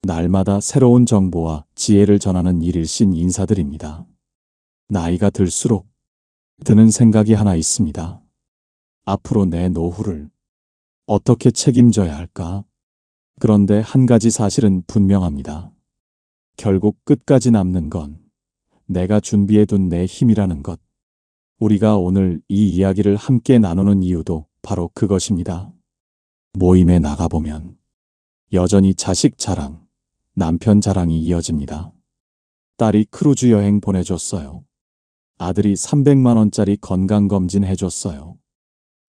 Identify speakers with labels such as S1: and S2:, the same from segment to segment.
S1: 날마다 새로운 정보와 지혜를 전하는 일일신 인사드립니다. 나이가 들수록 드는 생각이 하나 있습니다. 앞으로 내 노후를 어떻게 책임져야 할까? 그런데 한 가지 사실은 분명합니다. 결국 끝까지 남는 건 내가 준비해둔 내 힘이라는 것. 우리가 오늘 이 이야기를 함께 나누는 이유도 바로 그것입니다. 모임에 나가보면 여전히 자식 자랑, 남편 자랑이 이어집니다. 딸이 크루즈 여행 보내줬어요. 아들이 300만 원짜리 건강검진 해줬어요.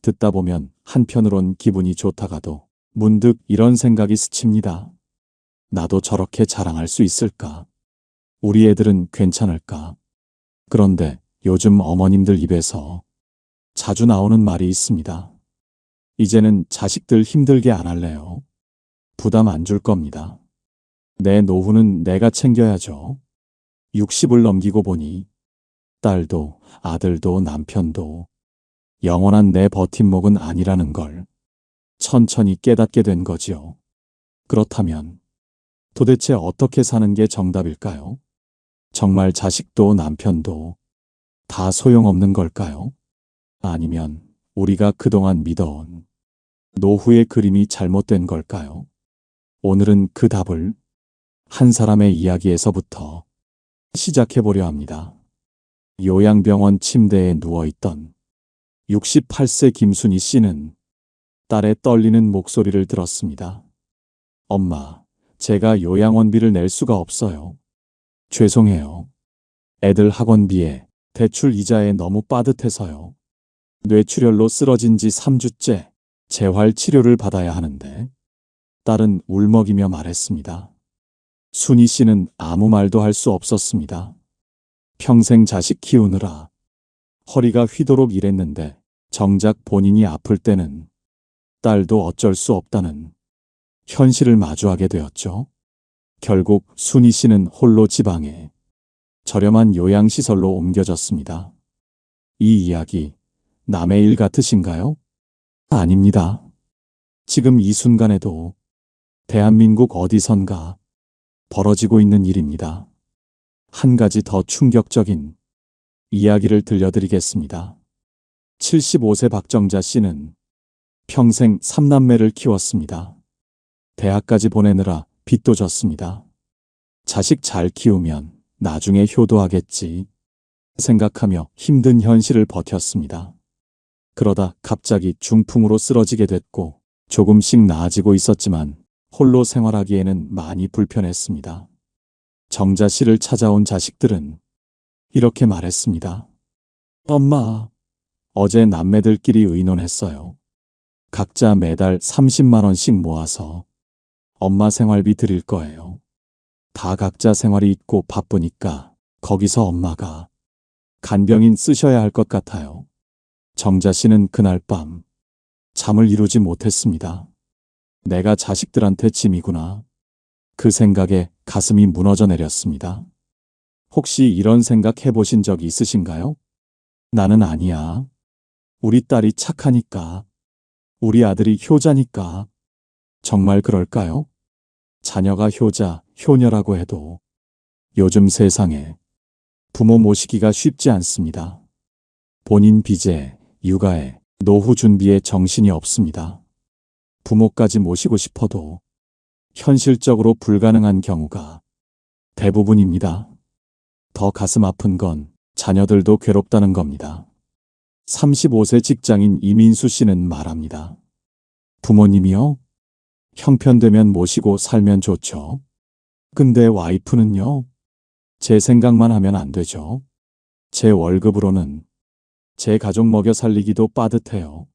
S1: 듣다 보면 한편으론 기분이 좋다가도 문득 이런 생각이 스칩니다. 나도 저렇게 자랑할 수 있을까? 우리 애들은 괜찮을까? 그런데 요즘 어머님들 입에서 자주 나오는 말이 있습니다. 이제는 자식들 힘들게 안 할래요. 부담 안 줄 겁니다. 내 노후는 내가 챙겨야죠. 60을 넘기고 보니 딸도 아들도 남편도 영원한 내 버팀목은 아니라는 걸 천천히 깨닫게 된 거지요. 그렇다면 도대체 어떻게 사는 게 정답일까요? 정말 자식도 남편도 다 소용없는 걸까요? 아니면 우리가 그동안 믿어온 노후의 그림이 잘못된 걸까요? 오늘은 그 답을 한 사람의 이야기에서부터 시작해 보려 합니다. 요양병원 침대에 누워있던 68세 김순희 씨는 딸의 떨리는 목소리를 들었습니다. 엄마, 제가 요양원비를 낼 수가 없어요. 죄송해요. 애들 학원비에 대출 이자에 너무 빠듯해서요. 뇌출혈로 쓰러진 지 3주째 재활 치료를 받아야 하는데 딸은 울먹이며 말했습니다. 순희 씨는 아무 말도 할 수 없었습니다. 평생 자식 키우느라 허리가 휘도록 일했는데 정작 본인이 아플 때는 딸도 어쩔 수 없다는 현실을 마주하게 되었죠. 결국 순희 씨는 홀로 지방에 저렴한 요양시설로 옮겨졌습니다. 이 이야기 남의 일 같으신가요? 아닙니다. 지금 이 순간에도 대한민국 어디선가 벌어지고 있는 일입니다. 한 가지 더 충격적인 이야기를 들려드리겠습니다. 75세 박정자 씨는 평생 3남매를 키웠습니다. 대학까지 보내느라 빚도 졌습니다. 자식 잘 키우면 나중에 효도하겠지 생각하며 힘든 현실을 버텼습니다. 그러다 갑자기 중풍으로 쓰러지게 됐고 조금씩 나아지고 있었지만 홀로 생활하기에는 많이 불편했습니다. 정자 씨를 찾아온 자식들은 이렇게 말했습니다. 엄마, 어제 남매들끼리 의논했어요. 각자 매달 30만 원씩 모아서 엄마 생활비 드릴 거예요. 다 각자 생활이 있고 바쁘니까 거기서 엄마가 간병인 쓰셔야 할 것 같아요. 정자 씨는 그날 밤 잠을 이루지 못했습니다. 내가 자식들한테 짐이구나. 그 생각에 가슴이 무너져 내렸습니다. 혹시 이런 생각 해보신 적 있으신가요? 나는 아니야. 우리 딸이 착하니까. 우리 아들이 효자니까. 정말 그럴까요? 자녀가 효자, 효녀라고 해도 요즘 세상에 부모 모시기가 쉽지 않습니다. 본인 빚에, 육아에, 노후 준비에 정신이 없습니다. 부모까지 모시고 싶어도 현실적으로 불가능한 경우가 대부분입니다. 더 가슴 아픈 건 자녀들도 괴롭다는 겁니다. 35세 직장인 이민수 씨는 말합니다. 부모님이요? 형편되면 모시고 살면 좋죠. 근데 와이프는요? 제 생각만 하면 안 되죠. 제 월급으로는 제 가족 먹여 살리기도 빠듯해요.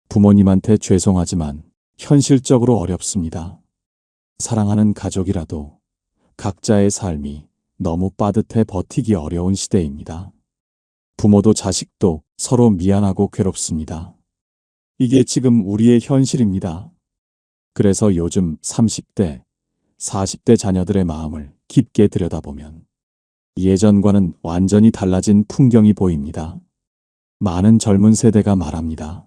S1: 부모님한테 죄송하지만 현실적으로 어렵습니다. 사랑하는 가족이라도 각자의 삶이 너무 빠듯해 버티기 어려운 시대입니다. 부모도 자식도 서로 미안하고 괴롭습니다. 이게 지금 우리의 현실입니다. 그래서 요즘 30대, 40대 자녀들의 마음을 깊게 들여다보면 예전과는 완전히 달라진 풍경이 보입니다. 많은 젊은 세대가 말합니다.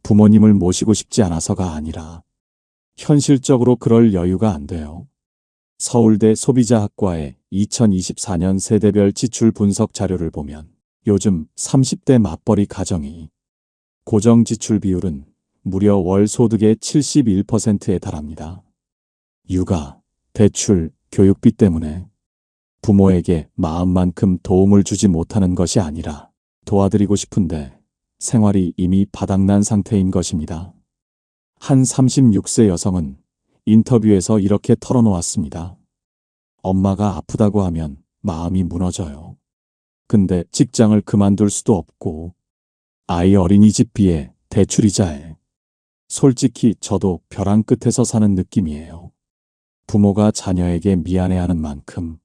S1: 부모님을 모시고 싶지 않아서가 아니라 현실적으로 그럴 여유가 안 돼요. 서울대 소비자학과의 2024년 세대별 지출 분석 자료를 보면 요즘 30대 맞벌이 가정이 고정 지출 비율은 무려 월 소득의 71%에 달합니다. 육아, 대출, 교육비 때문에 부모에게 마음만큼 도움을 주지 못하는 것이 아니라 도와드리고 싶은데 생활이 이미 바닥난 상태인 것입니다. 한 36세 여성은 인터뷰에서 이렇게 털어놓았습니다. 엄마가 아프다고 하면 마음이 무너져요. 근데 직장을 그만둘 수도 없고 아이 어린이집비에 대출이자에 솔직히 저도 벼랑 끝에서 사는 느낌이에요. 부모가 자녀에게 미안해하는 만큼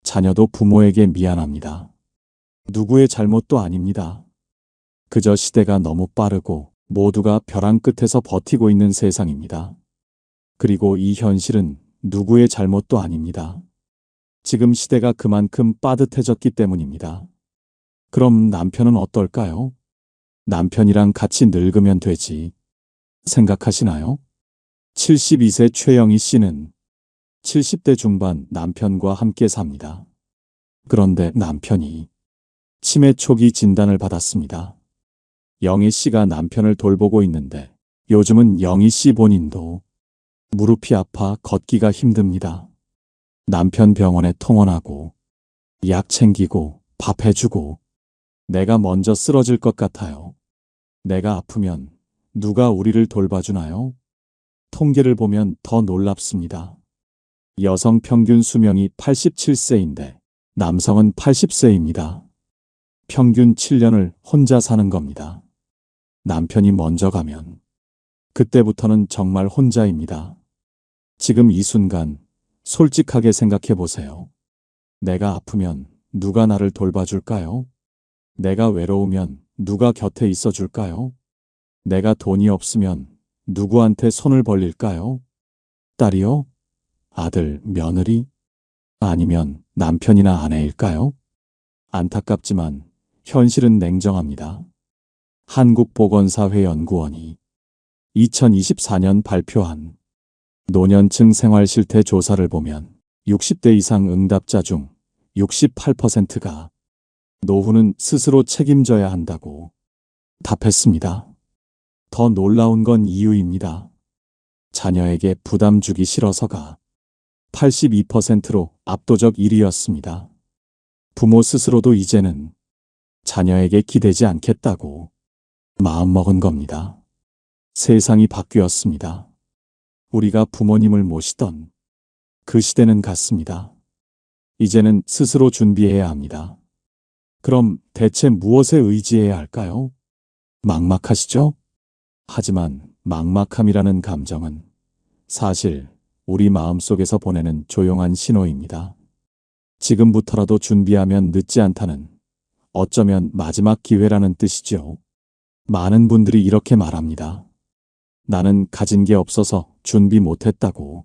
S1: 자녀도 부모에게 미안합니다. 누구의 잘못도 아닙니다. 그저 시대가 너무 빠르고 모두가 벼랑 끝에서 버티고 있는 세상입니다. 그리고 이 현실은 누구의 잘못도 아닙니다. 지금 시대가 그만큼 빠듯해졌기 때문입니다. 그럼 남편은 어떨까요? 남편이랑 같이 늙으면 되지 생각하시나요? 72세 최영희 씨는 70대 중반 남편과 함께 삽니다. 그런데 남편이 치매 초기 진단을 받았습니다. 영희 씨가 남편을 돌보고 있는데 요즘은 영희 씨 본인도 무릎이 아파 걷기가 힘듭니다. 남편 병원에 통원하고 약 챙기고 밥 해주고 내가 먼저 쓰러질 것 같아요. 내가 아프면 누가 우리를 돌봐주나요? 통계를 보면 더 놀랍습니다. 여성 평균 수명이 87세인데 남성은 80세입니다. 평균 7년을 혼자 사는 겁니다. 남편이 먼저 가면 그때부터는 정말 혼자입니다. 지금 이 순간 솔직하게 생각해 보세요. 내가 아프면 누가 나를 돌봐줄까요? 내가 외로우면 누가 곁에 있어 줄까요? 내가 돈이 없으면 누구한테 손을 벌릴까요? 딸이요? 아들, 며느리? 아니면 남편이나 아내일까요? 안타깝지만 현실은 냉정합니다. 한국보건사회연구원이 2024년 발표한 노년층 생활실태 조사를 보면 60대 이상 응답자 중 68%가 노후는 스스로 책임져야 한다고 답했습니다. 더 놀라운 건 이유입니다. 자녀에게 부담 주기 싫어서가 82%로 압도적 1위였습니다. 부모 스스로도 이제는 자녀에게 기대지 않겠다고 마음먹은 겁니다. 세상이 바뀌었습니다. 우리가 부모님을 모시던 그 시대는 갔습니다. 이제는 스스로 준비해야 합니다. 그럼 대체 무엇에 의지해야 할까요? 막막하시죠? 하지만 막막함이라는 감정은 사실 우리 마음속에서 보내는 조용한 신호입니다. 지금부터라도 준비하면 늦지 않다는, 어쩌면 마지막 기회라는 뜻이죠. 많은 분들이 이렇게 말합니다. 나는 가진 게 없어서 준비 못했다고.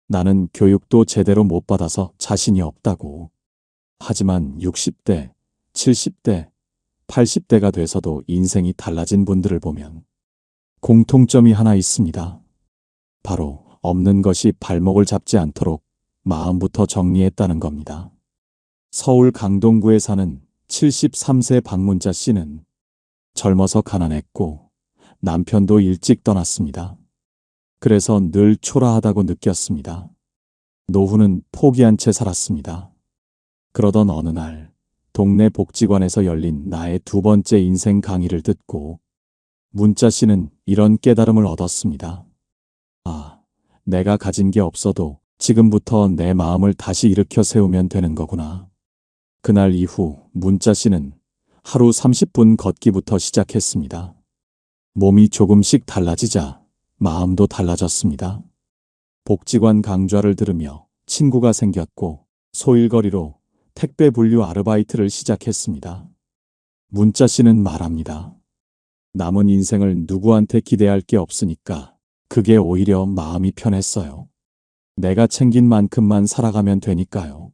S1: 나는 교육도 제대로 못 받아서 자신이 없다고. 하지만 60대, 70대, 80대가 돼서도 인생이 달라진 분들을 보면 공통점이 하나 있습니다. 바로 없는 것이 발목을 잡지 않도록 마음부터 정리했다는 겁니다. 서울 강동구에 사는 73세 박문자 씨는 젊어서 가난했고 남편도 일찍 떠났습니다. 그래서 늘 초라하다고 느꼈습니다. 노후는 포기한 채 살았습니다. 그러던 어느 날 동네 복지관에서 열린 나의 두 번째 인생 강의를 듣고 문자 씨는 이런 깨달음을 얻었습니다. 아, 내가 가진 게 없어도 지금부터 내 마음을 다시 일으켜 세우면 되는 거구나. 그날 이후 문자 씨는 하루 30분 걷기부터 시작했습니다. 몸이 조금씩 달라지자 마음도 달라졌습니다. 복지관 강좌를 들으며 친구가 생겼고 소일거리로 택배 분류 아르바이트를 시작했습니다. 문자 씨는 말합니다. 남은 인생을 누구한테 기대할 게 없으니까 그게 오히려 마음이 편했어요. 내가 챙긴 만큼만 살아가면 되니까요.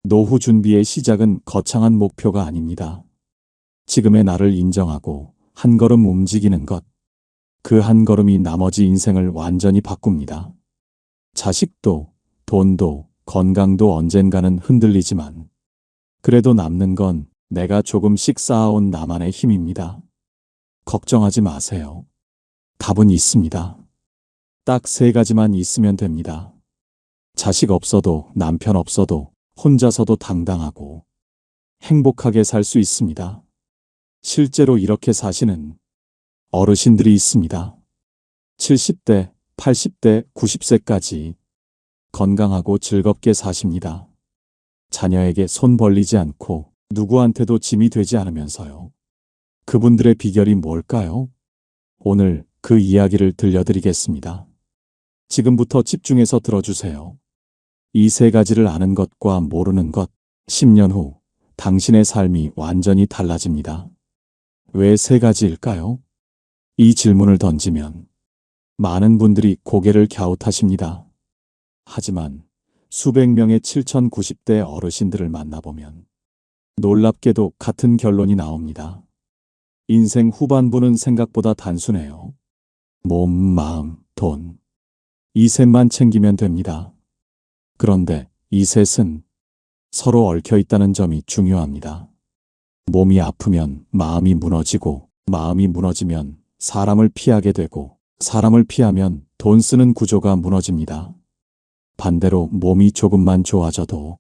S1: 노후 준비의 시작은 거창한 목표가 아닙니다. 지금의 나를 인정하고 한 걸음 움직이는 것. 그 한 걸음이 나머지 인생을 완전히 바꿉니다. 자식도, 돈도 건강도 언젠가는 흔들리지만 그래도 남는 건 내가 조금씩 쌓아온 나만의 힘입니다. 걱정하지 마세요. 답은 있습니다. 딱 3가지만 있으면 됩니다. 자식 없어도 남편 없어도 혼자서도 당당하고 행복하게 살 수 있습니다. 실제로 이렇게 사시는 어르신들이 있습니다. 70대, 80대, 90세까지 건강하고 즐겁게 사십니다. 자녀에게 손 벌리지 않고 누구한테도 짐이 되지 않으면서요. 그분들의 비결이 뭘까요? 오늘 그 이야기를 들려드리겠습니다. 지금부터 집중해서 들어주세요. 이 3가지를 아는 것과 모르는 것, 10년 후 당신의 삶이 완전히 달라집니다. 왜 3가지일까요? 이 질문을 던지면 많은 분들이 고개를 갸웃하십니다. 하지만 수백 명의 7090대 어르신들을 만나보면 놀랍게도 같은 결론이 나옵니다. 인생 후반부는 생각보다 단순해요. 몸, 마음, 돈. 이 셋만 챙기면 됩니다. 그런데 이 셋은 서로 얽혀 있다는 점이 중요합니다. 몸이 아프면 마음이 무너지고, 마음이 무너지면 사람을 피하게 되고, 사람을 피하면 돈 쓰는 구조가 무너집니다. 반대로 몸이 조금만 좋아져도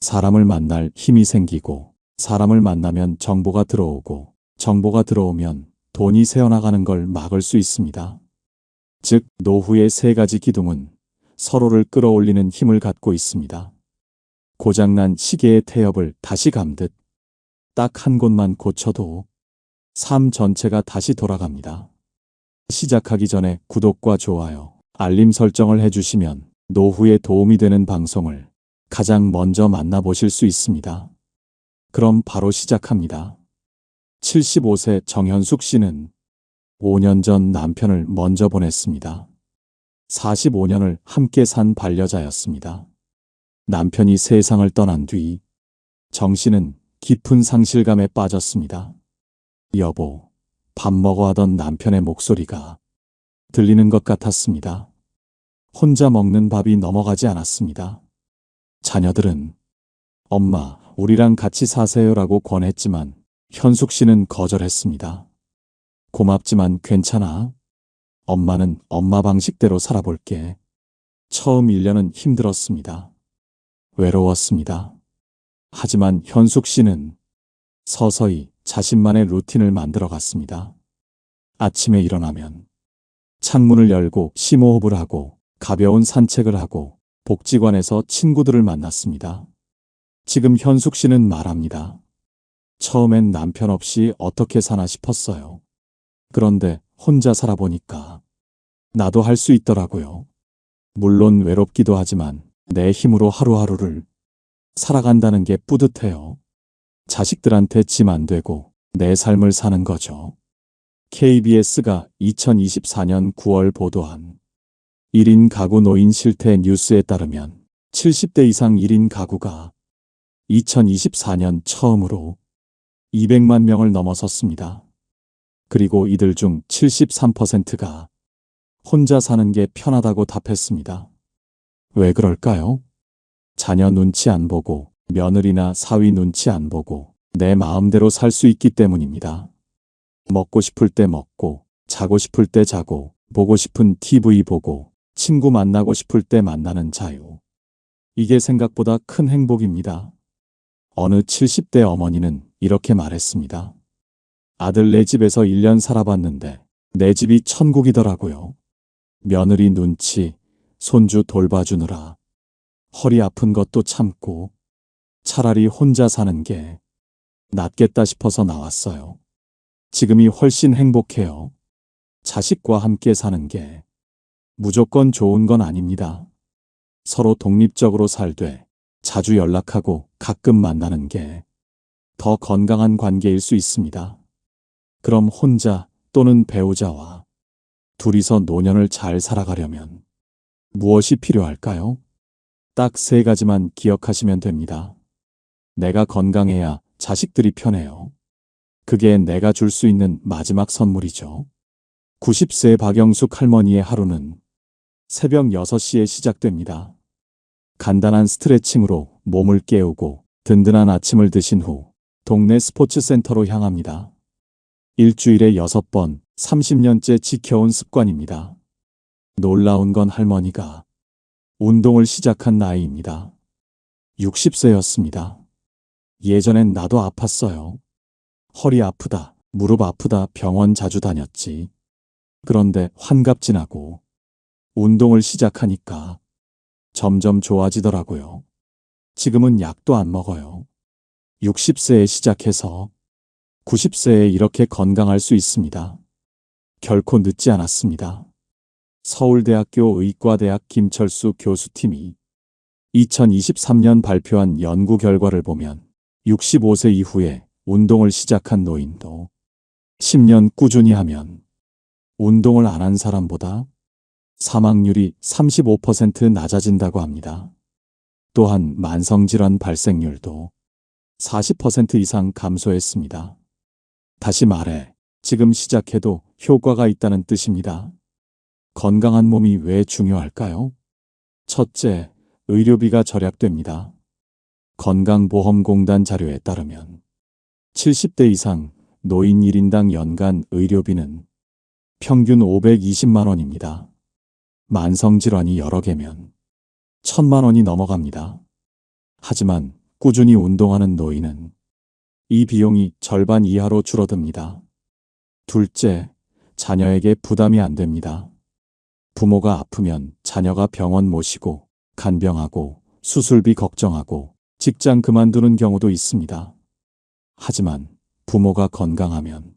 S1: 사람을 만날 힘이 생기고, 사람을 만나면 정보가 들어오고, 정보가 들어오면 돈이 새어나가는 걸 막을 수 있습니다. 즉, 노후의 3가지 기둥은 서로를 끌어올리는 힘을 갖고 있습니다. 고장난 시계의 태엽을 다시 감듯 딱 한 곳만 고쳐도 삶 전체가 다시 돌아갑니다. 시작하기 전에 구독과 좋아요, 알림 설정을 해주시면 노후에 도움이 되는 방송을 가장 먼저 만나보실 수 있습니다. 그럼 바로 시작합니다. 75세 정현숙 씨는 5년 전 남편을 먼저 보냈습니다. 45년을 함께 산 반려자였습니다. 남편이 세상을 떠난 뒤 정 씨는 깊은 상실감에 빠졌습니다. 여보, 밥 먹어 하던 남편의 목소리가 들리는 것 같았습니다. 혼자 먹는 밥이 넘어가지 않았습니다. 자녀들은 엄마, 우리랑 같이 사세요라고 권했지만 현숙 씨는 거절했습니다. 고맙지만 괜찮아. 엄마는 엄마 방식대로 살아볼게. 처음 1년은 힘들었습니다. 외로웠습니다. 하지만 현숙 씨는 서서히 자신만의 루틴을 만들어 갔습니다. 아침에 일어나면 창문을 열고 심호흡을 하고 가벼운 산책을 하고 복지관에서 친구들을 만났습니다. 지금 현숙 씨는 말합니다. 처음엔 남편 없이 어떻게 사나 싶었어요. 그런데 혼자 살아보니까 나도 할 수 있더라고요. 물론 외롭기도 하지만 내 힘으로 하루하루를 살아간다는 게 뿌듯해요. 자식들한테 짐 안 되고 내 삶을 사는 거죠. KBS가 2024년 9월 보도한 1인 가구 노인 실태 뉴스에 따르면 70대 이상 1인 가구가 2024년 처음으로 200만 명을 넘어섰습니다. 그리고 이들 중 73%가 혼자 사는 게 편하다고 답했습니다. 왜 그럴까요? 자녀 눈치 안 보고, 며느리나 사위 눈치 안 보고 내 마음대로 살 수 있기 때문입니다. 먹고 싶을 때 먹고, 자고 싶을 때 자고, 보고 싶은 TV 보고, 친구 만나고 싶을 때 만나는 자유. 이게 생각보다 큰 행복입니다. 어느 70대 어머니는 이렇게 말했습니다. 아들 내 집에서 1년 살아봤는데 내 집이 천국이더라고요. 며느리 눈치, 손주 돌봐주느라 허리 아픈 것도 참고 차라리 혼자 사는 게 낫겠다 싶어서 나왔어요. 지금이 훨씬 행복해요. 자식과 함께 사는 게 무조건 좋은 건 아닙니다. 서로 독립적으로 살되 자주 연락하고 가끔 만나는 게 더 건강한 관계일 수 있습니다. 그럼 혼자 또는 배우자와 둘이서 노년을 잘 살아가려면 무엇이 필요할까요? 딱 3가지만 기억하시면 됩니다. 내가 건강해야 자식들이 편해요. 그게 내가 줄 수 있는 마지막 선물이죠. 90세 박영숙 할머니의 하루는 새벽 6시에 시작됩니다. 간단한 스트레칭으로 몸을 깨우고 든든한 아침을 드신 후 동네 스포츠 센터로 향합니다. 일주일에 6번 30년째 지켜온 습관입니다. 놀라운 건 할머니가 운동을 시작한 나이입니다. 60세였습니다. 예전엔 나도 아팠어요. 허리 아프다, 무릎 아프다 병원 자주 다녔지. 그런데 환갑 지나고 운동을 시작하니까 점점 좋아지더라고요. 지금은 약도 안 먹어요. 60세에 시작해서 90세에 이렇게 건강할 수 있습니다. 결코 늦지 않았습니다. 서울대학교 의과대학 김철수 교수팀이 2023년 발표한 연구 결과를 보면 65세 이후에 운동을 시작한 노인도 10년 꾸준히 하면 운동을 안 한 사람보다 사망률이 35% 낮아진다고 합니다. 또한 만성질환 발생률도 40% 이상 감소했습니다. 다시 말해, 지금 시작해도 효과가 있다는 뜻입니다. 건강한 몸이 왜 중요할까요? 첫째, 의료비가 절약됩니다. 건강보험공단 자료에 따르면 70대 이상 노인 1인당 연간 의료비는 평균 520만 원입니다. 만성질환이 여러 개면 1000만 원이 넘어갑니다. 하지만 꾸준히 운동하는 노인은 이 비용이 절반 이하로 줄어듭니다. 둘째, 자녀에게 부담이 안 됩니다. 부모가 아프면 자녀가 병원 모시고 간병하고 수술비 걱정하고 직장 그만두는 경우도 있습니다. 하지만 부모가 건강하면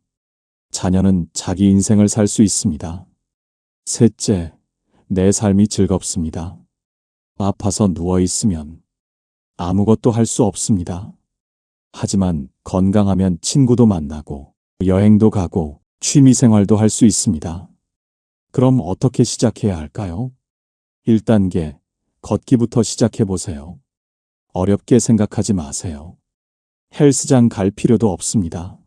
S1: 자녀는 자기 인생을 살 수 있습니다. 셋째, 내 삶이 즐겁습니다. 아파서 누워있으면 아무것도 할 수 없습니다. 하지만 건강하면 친구도 만나고 여행도 가고 취미생활도 할 수 있습니다. 그럼 어떻게 시작해야 할까요? 1단계, 걷기부터 시작해보세요. 어렵게 생각하지 마세요. 헬스장 갈 필요도 없습니다.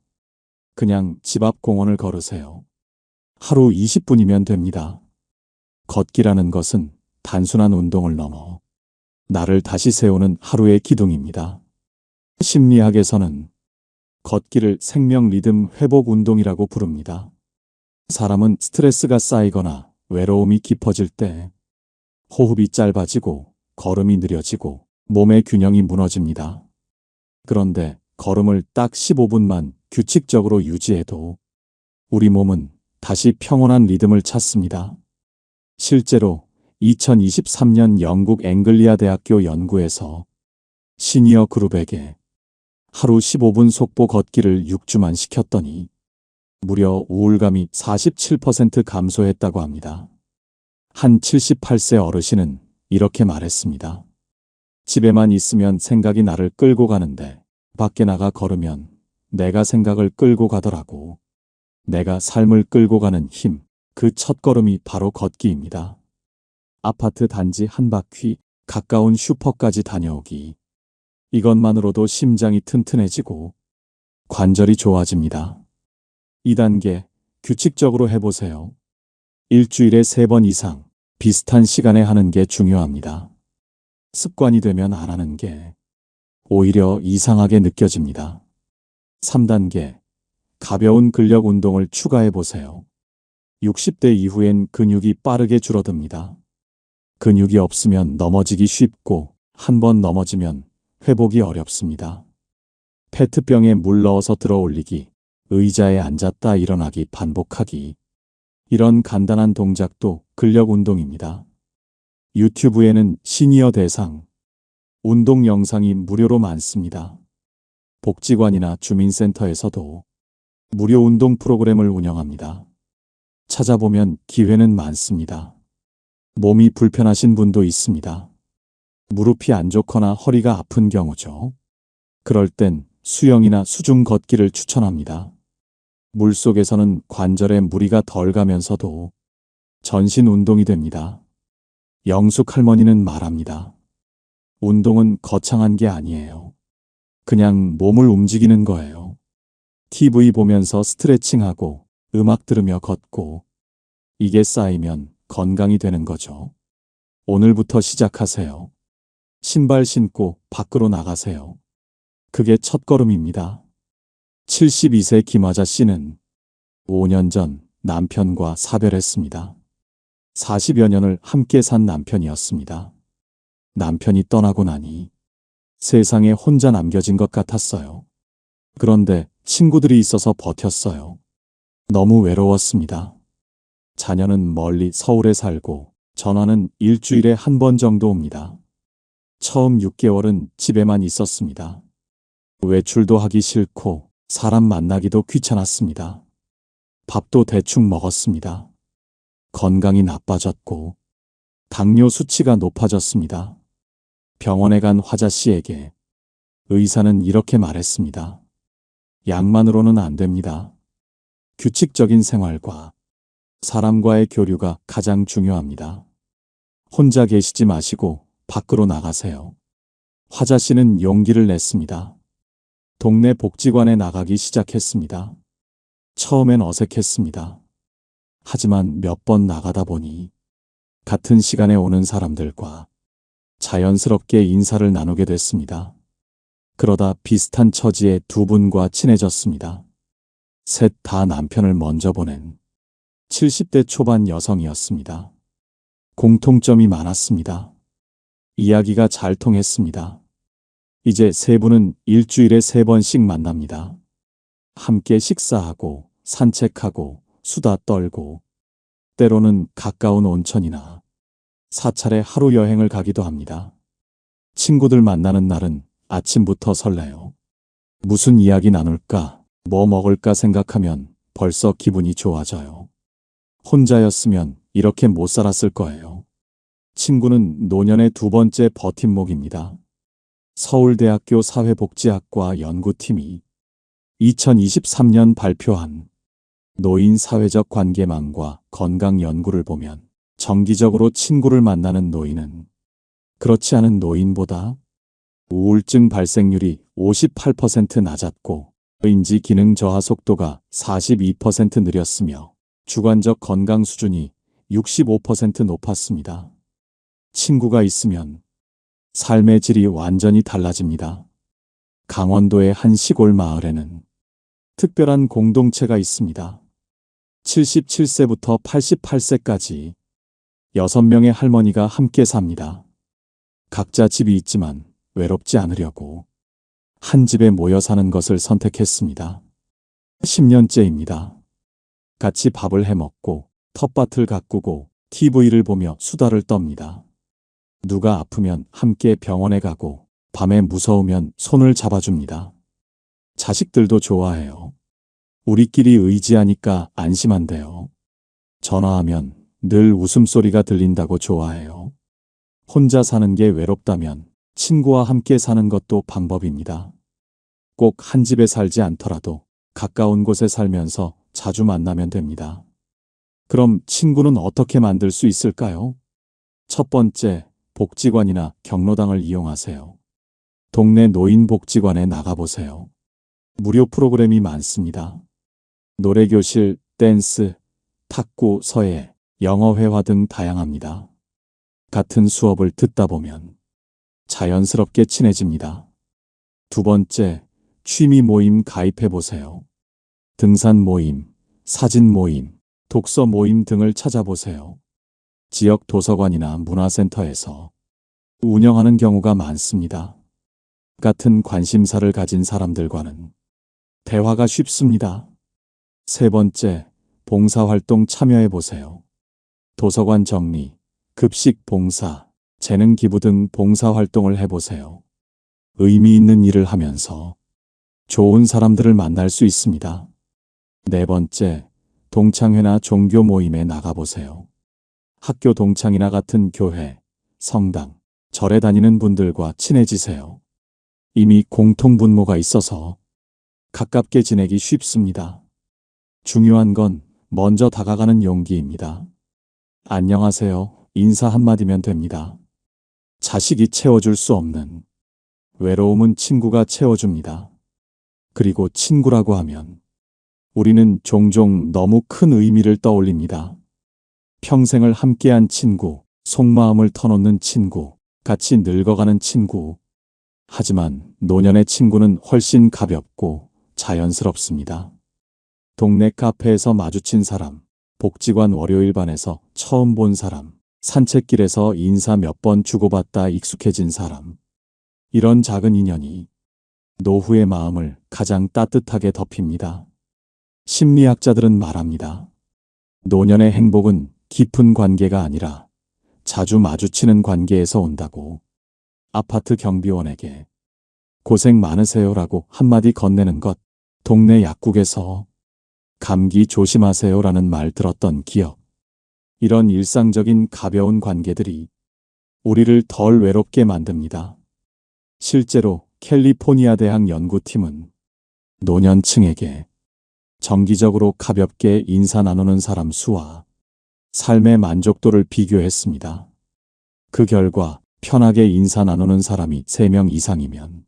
S1: 그냥 집 앞 공원을 걸으세요. 하루 20분이면 됩니다. 걷기라는 것은 단순한 운동을 넘어 나를 다시 세우는 하루의 기둥입니다. 심리학에서는 걷기를 생명 리듬 회복 운동이라고 부릅니다. 사람은 스트레스가 쌓이거나 외로움이 깊어질 때 호흡이 짧아지고 걸음이 느려지고 몸의 균형이 무너집니다. 그런데 걸음을 딱 15분만 규칙적으로 유지해도 우리 몸은 다시 평온한 리듬을 찾습니다. 실제로 2023년 영국 앵글리아 대학교 연구에서 시니어 그룹에게 하루 15분 속보 걷기를 6주만 시켰더니 무려 우울감이 47% 감소했다고 합니다. 한 78세 어르신은 이렇게 말했습니다. 집에만 있으면 생각이 나를 끌고 가는데 밖에 나가 걸으면 내가 생각을 끌고 가더라고. 내가 삶을 끌고 가는 힘, 그 첫걸음이 바로 걷기입니다. 아파트 단지 한 바퀴, 가까운 슈퍼까지 다녀오기. 이것만으로도 심장이 튼튼해지고 관절이 좋아집니다. 2단계, 규칙적으로 해보세요. 일주일에 3번 이상 비슷한 시간에 하는 게 중요합니다. 습관이 되면 안 하는 게 오히려 이상하게 느껴집니다. 3단계, 가벼운 근력 운동을 추가해보세요. 60대 이후엔 근육이 빠르게 줄어듭니다. 근육이 없으면 넘어지기 쉽고 한 번 넘어지면 회복이 어렵습니다. 페트병에 물 넣어서 들어 올리기, 의자에 앉았다 일어나기 반복하기. 이런 간단한 동작도 근력 운동입니다. 유튜브에는 시니어 대상 운동 영상이 무료로 많습니다. 복지관이나 주민센터에서도 무료 운동 프로그램을 운영합니다. 찾아보면 기회는 많습니다. 몸이 불편하신 분도 있습니다. 무릎이 안 좋거나 허리가 아픈 경우죠. 그럴 땐 수영이나 수중 걷기를 추천합니다. 물속에서는 관절에 무리가 덜 가면서도 전신 운동이 됩니다. 영숙 할머니는 말합니다. 운동은 거창한 게 아니에요. 그냥 몸을 움직이는 거예요. TV 보면서 스트레칭하고 음악 들으며 걷고 이게 쌓이면 건강이 되는 거죠. 오늘부터 시작하세요. 신발 신고 밖으로 나가세요. 그게 첫걸음입니다. 72세 김화자 씨는 5년 전 남편과 사별했습니다. 40여 년을 함께 산 남편이었습니다. 남편이 떠나고 나니 세상에 혼자 남겨진 것 같았어요. 그런데 친구들이 있어서 버텼어요. 너무 외로웠습니다. 자녀는 멀리 서울에 살고 전화는 일주일에 한 번 정도 옵니다. 처음 6개월은 집에만 있었습니다. 외출도 하기 싫고 사람 만나기도 귀찮았습니다. 밥도 대충 먹었습니다. 건강이 나빠졌고 당뇨 수치가 높아졌습니다. 병원에 간 화자 씨에게 의사는 이렇게 말했습니다. 약만으로는 안 됩니다. 규칙적인 생활과 사람과의 교류가 가장 중요합니다. 혼자 계시지 마시고 밖으로 나가세요. 화자 씨는 용기를 냈습니다. 동네 복지관에 나가기 시작했습니다. 처음엔 어색했습니다. 하지만 몇 번 나가다 보니 같은 시간에 오는 사람들과 자연스럽게 인사를 나누게 됐습니다. 그러다 비슷한 처지의 두 분과 친해졌습니다. 셋 다 남편을 먼저 보낸 70대 초반 여성이었습니다. 공통점이 많았습니다. 이야기가 잘 통했습니다. 이제 세 분은 일주일에 3번씩 만납니다. 함께 식사하고 산책하고 수다 떨고 때로는 가까운 온천이나 사찰에 하루 여행을 가기도 합니다. 친구들 만나는 날은 아침부터 설레요. 무슨 이야기 나눌까, 뭐 먹을까 생각하면 벌써 기분이 좋아져요. 혼자였으면 이렇게 못 살았을 거예요. 친구는 노년의 2번째 버팀목입니다. 서울대학교 사회복지학과 연구팀이 2023년 발표한 노인 사회적 관계망과 건강 연구를 보면 정기적으로 친구를 만나는 노인은 그렇지 않은 노인보다 우울증 발생률이 58% 낮았고 인지 기능 저하 속도가 42% 느렸으며 주관적 건강 수준이 65% 높았습니다. 친구가 있으면 삶의 질이 완전히 달라집니다. 강원도의 한 시골 마을에는 특별한 공동체가 있습니다. 77세부터 88세까지 6명의 할머니가 함께 삽니다. 각자 집이 있지만 외롭지 않으려고 한 집에 모여 사는 것을 선택했습니다. 10년째입니다. 같이 밥을 해먹고 텃밭을 가꾸고 TV를 보며 수다를 떱니다. 누가 아프면 함께 병원에 가고 밤에 무서우면 손을 잡아줍니다. 자식들도 좋아해요. 우리끼리 의지하니까 안심한대요. 전화하면 늘 웃음소리가 들린다고 좋아해요. 혼자 사는 게 외롭다면 친구와 함께 사는 것도 방법입니다. 꼭 한 집에 살지 않더라도 가까운 곳에 살면서 자주 만나면 됩니다. 그럼 친구는 어떻게 만들 수 있을까요? 첫 번째, 복지관이나 경로당을 이용하세요. 동네 노인복지관에 나가보세요. 무료 프로그램이 많습니다. 노래교실, 댄스, 탁구, 서예, 영어회화 등 다양합니다. 같은 수업을 듣다 보면 자연스럽게 친해집니다. 두 번째, 취미 모임 가입해보세요. 등산 모임, 사진 모임, 독서 모임 등을 찾아보세요. 지역 도서관이나 문화센터에서 운영하는 경우가 많습니다. 같은 관심사를 가진 사람들과는 대화가 쉽습니다. 세 번째, 봉사활동 참여해보세요. 도서관 정리, 급식 봉사, 재능 기부 등 봉사활동을 해보세요. 의미 있는 일을 하면서 좋은 사람들을 만날 수 있습니다. 네 번째, 동창회나 종교 모임에 나가보세요. 학교 동창이나 같은 교회, 성당, 절에 다니는 분들과 친해지세요. 이미 공통분모가 있어서 가깝게 지내기 쉽습니다. 중요한 건 먼저 다가가는 용기입니다. 안녕하세요. 인사 한마디면 됩니다. 자식이 채워줄 수 없는 외로움은 친구가 채워줍니다. 그리고 친구라고 하면 우리는 종종 너무 큰 의미를 떠올립니다. 평생을 함께한 친구, 속마음을 터놓는 친구, 같이 늙어가는 친구. 하지만 노년의 친구는 훨씬 가볍고 자연스럽습니다. 동네 카페에서 마주친 사람, 복지관 월요일반에서 처음 본 사람, 산책길에서 인사 몇 번 주고받다 익숙해진 사람. 이런 작은 인연이 노후의 마음을 가장 따뜻하게 덮입니다. 심리학자들은 말합니다. 노년의 행복은 깊은 관계가 아니라 자주 마주치는 관계에서 온다고. 아파트 경비원에게 고생 많으세요라고 한마디 건네는 것, 동네 약국에서 감기 조심하세요라는 말 들었던 기억. 이런 일상적인 가벼운 관계들이 우리를 덜 외롭게 만듭니다. 실제로 캘리포니아 대학 연구팀은 노년층에게 정기적으로 가볍게 인사 나누는 사람 수와 삶의 만족도를 비교했습니다. 그 결과 편하게 인사 나누는 사람이 3명 이상이면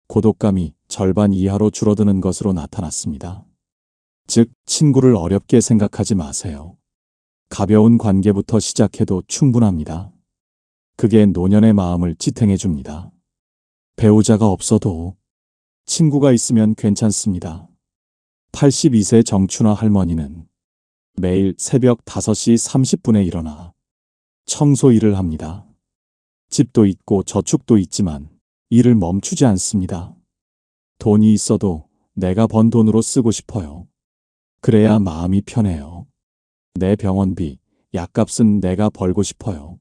S1: 고독감이 절반 이하로 줄어드는 것으로 나타났습니다. 즉, 친구를 어렵게 생각하지 마세요. 가벼운 관계부터 시작해도 충분합니다. 그게 노년의 마음을 지탱해 줍니다. 배우자가 없어도 친구가 있으면 괜찮습니다. 82세 정춘화 할머니는 매일 새벽 5시 30분에 일어나 청소 일을 합니다. 집도 있고 저축도 있지만 일을 멈추지 않습니다. 돈이 있어도 내가 번 돈으로 쓰고 싶어요. 그래야 마음이 편해요. 내 병원비, 약값은 내가 벌고 싶어요.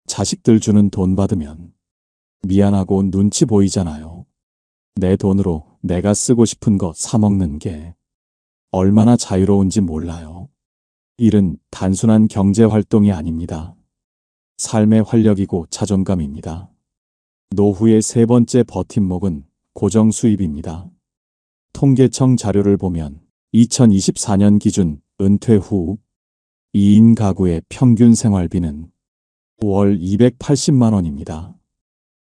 S1: 자식들 주는 돈 받으면 미안하고 눈치 보이잖아요. 내 돈으로 내가 쓰고 싶은 거 사 먹는 게 얼마나 자유로운지 몰라요. 일은 단순한 경제 활동이 아닙니다. 삶의 활력이고 자존감입니다. 노후의 3번째 버팀목은 고정 수입입니다. 통계청 자료를 보면 2024년 기준 은퇴 후 2인 가구의 평균 생활비는 월 280만 원입니다.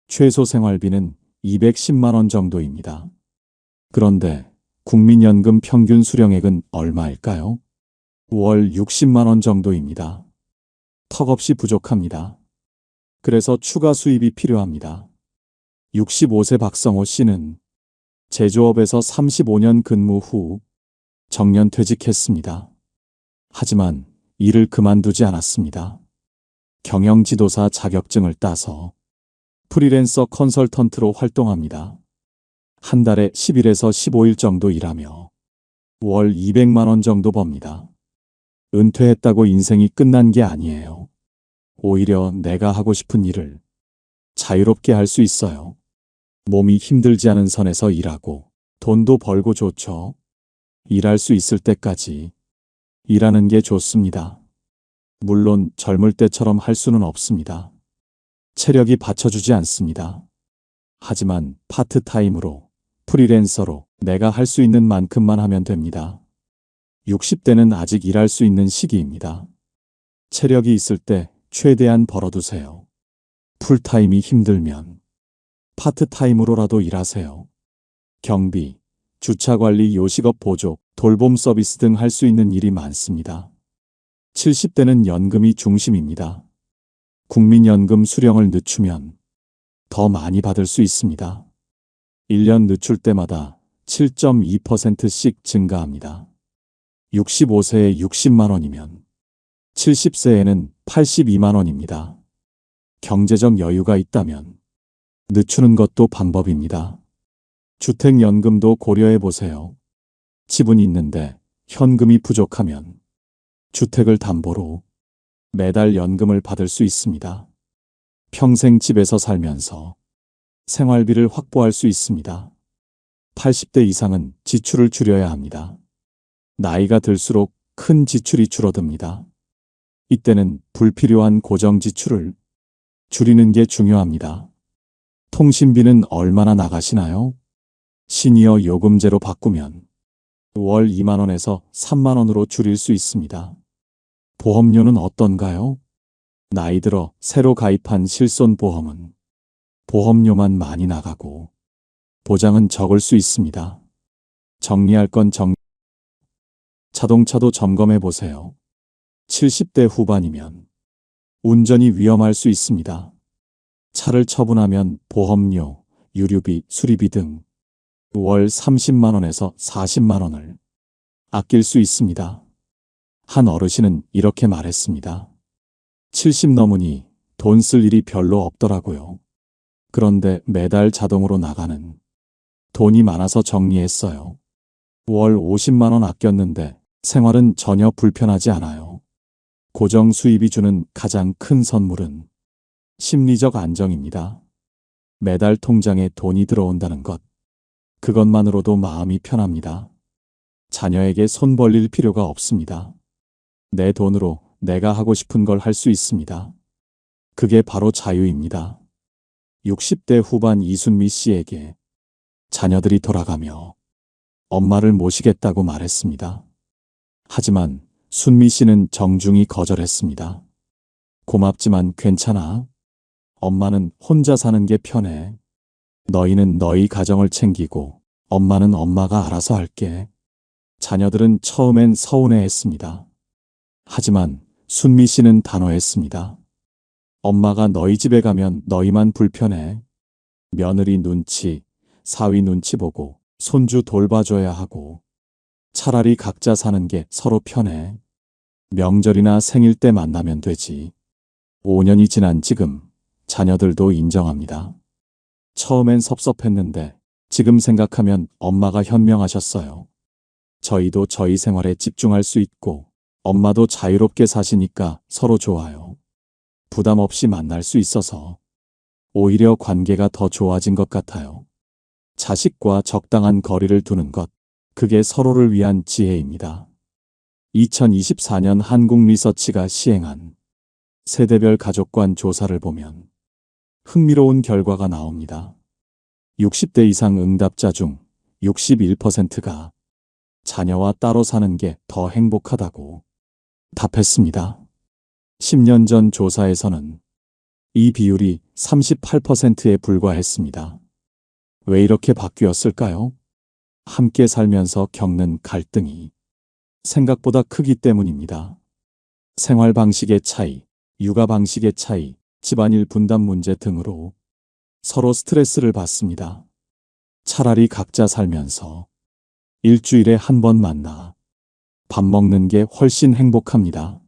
S1: 최소 생활비는 210만 원 정도입니다. 그런데 국민연금 평균 수령액은 얼마일까요? 월 60만 원 정도입니다. 턱없이 부족합니다. 그래서 추가 수입이 필요합니다. 65세 박성호 씨는 제조업에서 35년 근무 후 정년 퇴직했습니다. 하지만 일을 그만두지 않았습니다. 경영지도사 자격증을 따서 프리랜서 컨설턴트로 활동합니다. 한 달에 10일에서 15일 정도 일하며 월 200만 원 정도 법니다. 은퇴했다고 인생이 끝난 게 아니에요. 오히려 내가 하고 싶은 일을 자유롭게 할 수 있어요. 몸이 힘들지 않은 선에서 일하고 돈도 벌고 좋죠. 일할 수 있을 때까지 일하는 게 좋습니다. 물론 젊을 때처럼 할 수는 없습니다. 체력이 받쳐주지 않습니다. 하지만 파트타임으로, 프리랜서로 내가 할 수 있는 만큼만 하면 됩니다. 60대는 아직 일할 수 있는 시기입니다. 체력이 있을 때 최대한 벌어두세요. 풀타임이 힘들면 파트타임으로라도 일하세요. 경비, 주차관리, 요식업 보조, 돌봄 서비스 등 할 수 있는 일이 많습니다. 70대는 연금이 중심입니다. 국민연금 수령을 늦추면 더 많이 받을 수 있습니다. 1년 늦출 때마다 7.2%씩 증가합니다. 65세에 60만 원이면 70세에는 82만 원입니다. 경제적 여유가 있다면 늦추는 것도 방법입니다. 주택연금도 고려해 보세요. 집은 있는데 현금이 부족하면 주택을 담보로 매달 연금을 받을 수 있습니다. 평생 집에서 살면서 생활비를 확보할 수 있습니다. 80대 이상은 지출을 줄여야 합니다. 나이가 들수록 큰 지출이 줄어듭니다. 이때는 불필요한 고정 지출을 줄이는 게 중요합니다. 통신비는 얼마나 나가시나요? 시니어 요금제로 바꾸면 월 2만 원에서 3만 원으로 줄일 수 있습니다. 보험료는 어떤가요? 나이 들어 새로 가입한 실손보험은 보험료만 많이 나가고 보장은 적을 수 있습니다. 정리할 건 자동차도 점검해 보세요. 70대 후반이면 운전이 위험할 수 있습니다. 차를 처분하면 보험료, 유류비, 수리비 등 월 30만 원에서 40만 원을 아낄 수 있습니다. 한 어르신은 이렇게 말했습니다. 70 넘으니 돈 쓸 일이 별로 없더라고요. 그런데 매달 자동으로 나가는 돈이 많아서 정리했어요. 월 50만 원 아꼈는데 생활은 전혀 불편하지 않아요. 고정 수입이 주는 가장 큰 선물은 심리적 안정입니다. 매달 통장에 돈이 들어온다는 것. 그것만으로도 마음이 편합니다. 자녀에게 손 벌릴 필요가 없습니다. 내 돈으로 내가 하고 싶은 걸 할 수 있습니다. 그게 바로 자유입니다. 60대 후반 이순미 씨에게 자녀들이 돌아가며 엄마를 모시겠다고 말했습니다. 하지만 순미 씨는 정중히 거절했습니다. 고맙지만 괜찮아. 엄마는 혼자 사는 게 편해. 너희는 너희 가정을 챙기고 엄마는 엄마가 알아서 할게. 자녀들은 처음엔 서운해했습니다. 하지만 순미 씨는 단호했습니다. 엄마가 너희 집에 가면 너희만 불편해. 며느리 눈치, 사위 눈치 보고 손주 돌봐줘야 하고 차라리 각자 사는 게 서로 편해. 명절이나 생일 때 만나면 되지. 5년이 지난 지금 자녀들도 인정합니다. 처음엔 섭섭했는데 지금 생각하면 엄마가 현명하셨어요. 저희도 저희 생활에 집중할 수 있고 엄마도 자유롭게 사시니까 서로 좋아요. 부담 없이 만날 수 있어서 오히려 관계가 더 좋아진 것 같아요. 자식과 적당한 거리를 두는 것, 그게 서로를 위한 지혜입니다. 2024년 한국리서치가 시행한 세대별 가족관 조사를 보면 흥미로운 결과가 나옵니다. 60대 이상 응답자 중 61%가 자녀와 따로 사는 게 더 행복하다고 답했습니다. 10년 전 조사에서는 이 비율이 38%에 불과했습니다. 왜 이렇게 바뀌었을까요? 함께 살면서 겪는 갈등이 생각보다 크기 때문입니다. 생활 방식의 차이, 육아 방식의 차이, 집안일 분담 문제 등으로 서로 스트레스를 받습니다. 차라리 각자 살면서 일주일에 한 번 만나 밥 먹는 게 훨씬 행복합니다.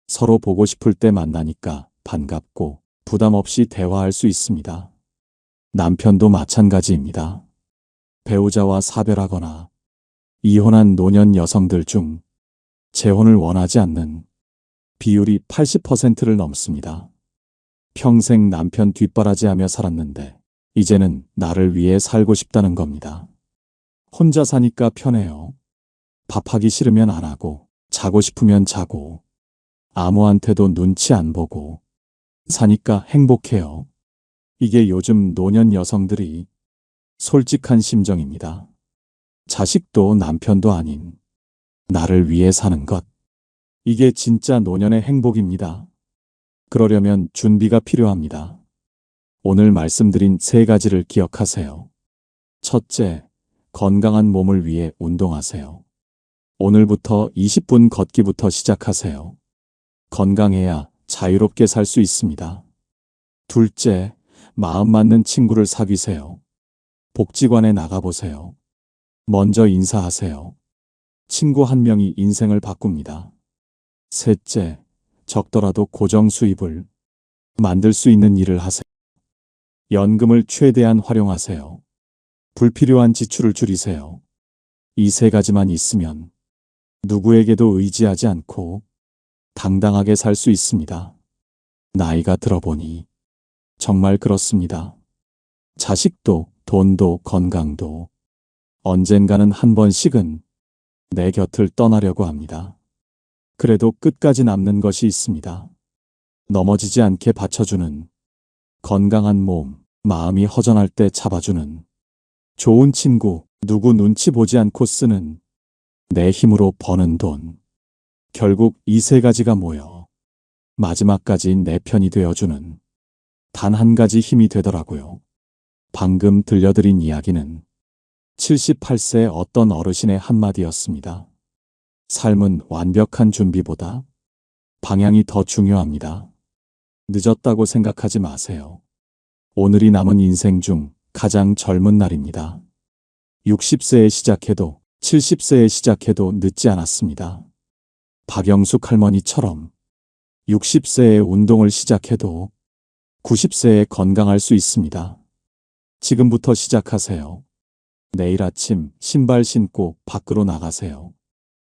S1: 서로 보고 싶을 때 만나니까 반갑고 부담 없이 대화할 수 있습니다. 남편도 마찬가지입니다. 배우자와 사별하거나 이혼한 노년 여성들 중 재혼을 원하지 않는 비율이 80%를 넘습니다. 평생 남편 뒷바라지하며 살았는데 이제는 나를 위해 살고 싶다는 겁니다. 혼자 사니까 편해요. 밥하기 싫으면 안 하고 자고 싶으면 자고 아무한테도 눈치 안 보고 사니까 행복해요. 이게 요즘 노년 여성들이 솔직한 심정입니다. 자식도 남편도 아닌 나를 위해 사는 것. 이게 진짜 노년의 행복입니다. 그러려면 준비가 필요합니다. 오늘 말씀드린 3가지를 기억하세요. 첫째, 건강한 몸을 위해 운동하세요. 오늘부터 20분 걷기부터 시작하세요. 건강해야 자유롭게 살 수 있습니다. 둘째, 마음 맞는 친구를 사귀세요. 복지관에 나가보세요. 먼저 인사하세요. 친구 한 명이 인생을 바꿉니다. 셋째, 적더라도 고정 수입을 만들 수 있는 일을 하세요. 연금을 최대한 활용하세요. 불필요한 지출을 줄이세요. 이 3가지만 있으면 누구에게도 의지하지 않고 당당하게 살 수 있습니다. 나이가 들어보니 정말 그렇습니다. 자식도 돈도 건강도 언젠가는 한 번씩은 내 곁을 떠나려고 합니다. 그래도 끝까지 남는 것이 있습니다. 넘어지지 않게 받쳐주는 건강한 몸, 마음이 허전할 때 잡아주는 좋은 친구, 누구 눈치 보지 않고 쓰는 내 힘으로 버는 돈. 결국 이 3가지가 모여 마지막까지 내 편이 되어주는 단 한 가지 힘이 되더라고요. 방금 들려드린 이야기는 78세 어떤 어르신의 한마디였습니다. 삶은 완벽한 준비보다 방향이 더 중요합니다. 늦었다고 생각하지 마세요. 오늘이 남은 인생 중 가장 젊은 날입니다. 60세에 시작해도 70세에 시작해도 늦지 않았습니다. 박영숙 할머니처럼 60세에 운동을 시작해도 90세에 건강할 수 있습니다. 지금부터 시작하세요. 내일 아침 신발 신고 밖으로 나가세요.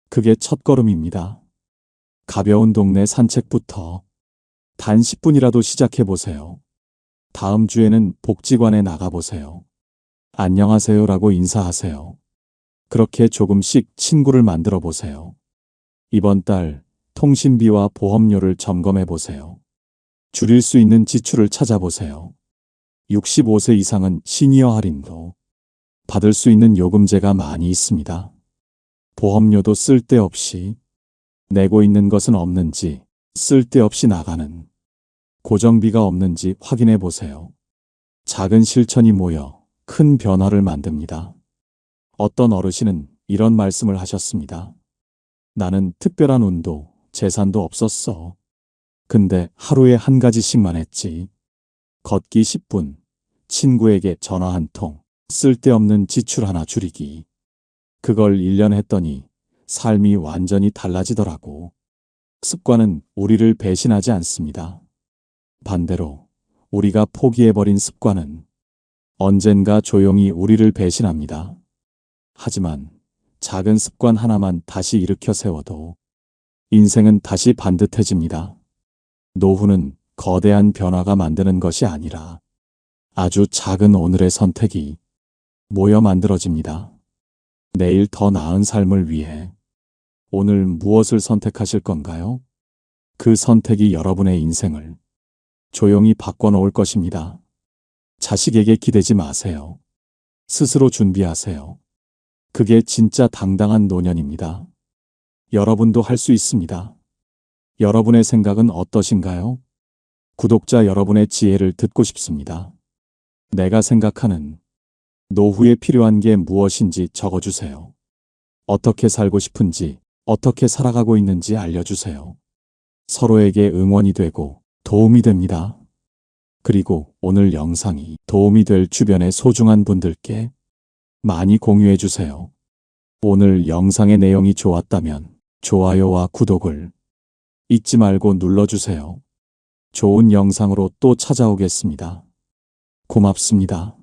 S1: 그게 첫걸음입니다. 가벼운 동네 산책부터 단 10분이라도 시작해 보세요. 다음 주에는 복지관에 나가보세요. 안녕하세요라고 인사하세요. 그렇게 조금씩 친구를 만들어 보세요. 이번 달 통신비와 보험료를 점검해 보세요. 줄일 수 있는 지출을 찾아보세요. 65세 이상은 시니어 할인도 받을 수 있는 요금제가 많이 있습니다. 보험료도 쓸데없이 내고 있는 것은 없는지, 쓸데없이 나가는 고정비가 없는지 확인해 보세요. 작은 실천이 모여 큰 변화를 만듭니다. 어떤 어르신은 이런 말씀을 하셨습니다. 나는 특별한 운도, 재산도 없었어. 근데 하루에 한 가지씩만 했지. 걷기 10분, 친구에게 전화 한 통, 쓸데없는 지출 하나 줄이기. 그걸 1년 했더니 삶이 완전히 달라지더라고. 습관은 우리를 배신하지 않습니다. 반대로 우리가 포기해버린 습관은 언젠가 조용히 우리를 배신합니다. 하지만 작은 습관 하나만 다시 일으켜 세워도 인생은 다시 반듯해집니다. 노후는 거대한 변화가 만드는 것이 아니라 아주 작은 오늘의 선택이 모여 만들어집니다. 내일 더 나은 삶을 위해 오늘 무엇을 선택하실 건가요? 그 선택이 여러분의 인생을 조용히 바꿔놓을 것입니다. 자식에게 기대지 마세요. 스스로 준비하세요. 그게 진짜 당당한 노년입니다. 여러분도 할 수 있습니다. 여러분의 생각은 어떠신가요? 구독자 여러분의 지혜를 듣고 싶습니다. 내가 생각하는 노후에 필요한 게 무엇인지 적어주세요. 어떻게 살고 싶은지, 어떻게 살아가고 있는지 알려주세요. 서로에게 응원이 되고 도움이 됩니다. 그리고 오늘 영상이 도움이 될 주변의 소중한 분들께 많이 공유해 주세요. 오늘 영상의 내용이 좋았다면 좋아요와 구독을 잊지 말고 눌러주세요. 좋은 영상으로 또 찾아오겠습니다. 고맙습니다.